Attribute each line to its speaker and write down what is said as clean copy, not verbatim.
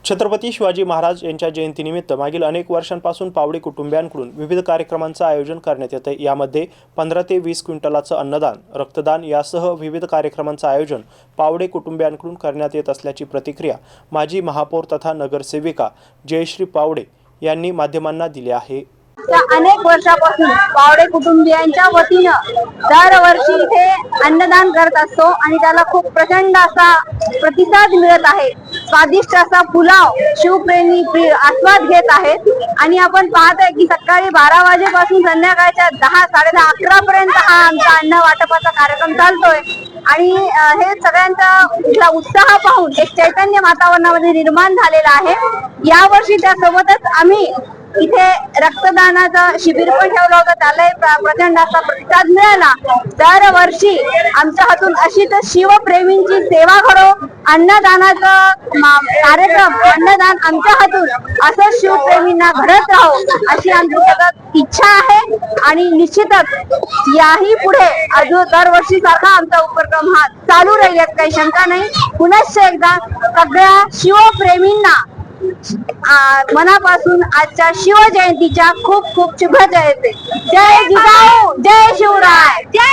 Speaker 1: छत्रपती शिवाजी महाराज यांच्या जयंतीनिमित्त मागील अनेक वर्षांपासून पावडे कुटुंबियांकडून विविध कार्यक्रमांचं आयोजन करण्यात येते। यामध्ये 15 ते 20 क्विंटलाचं अन्नदान, रक्तदान यासह विविध कार्यक्रमांचं आयोजन पावडे कुटुंबियांकडून करण्यात येत असल्याची प्रतिक्रिया माजी महापौर तथा नगरसेविका जयश्री पावडे यांनी माध्यमांना दिली आहे।
Speaker 2: अनेक वर्षापासून पावडे कुटुंबियांच्या वतीनं दरवर्षी इथे अन्नदान करत असतो आणि त्याला खूप प्रचंड असा प्रतिसाद मिळत आहे। स्वादिष्ट असा पुलाव शिवप्रेमी आस्वाद घेत आहेत आणि आपण पाहतोय की सकाळी 12 वाजेपासून संध्याकाळच्या 10, 10:30, 11 पर्यंत हा आमचा अन्न वाटपाचा कार्यक्रम चालतोय आणि हे सगळ्यांचा इथला उत्साह पाहून एक चैतन्य वातावरणामध्ये निर्माण झालेला आहे। यावर्षी त्यासोबतच आम्ही इथे रक्तदानाचं शिबिर पण ठेवलं होतं, त्याला प्रचंड असा प्रतिसाद मिळाला। दरवर्षी आमच्या हातून अशी तर शिवप्रेमींची सेवा घडो, अन्नदानाचा कार्यक्रम, अन्नदान आमच्या हातून असं शिवप्रेमींना घडत राहो अशी आमची सतत इच्छा आहे आणि निश्चितच याही पुढे अजून दरवर्षी सारखा आमचा उपक्रम हा चालू राहील यात काही शंका नाही। पुनश्च एकदा सगळ्या शिवप्रेमींना मनापासून आजच्या शिवजयंतीच्या खूप खूप शुभेच्छा देते। जय जिजाऊ, जय शिवराय, जय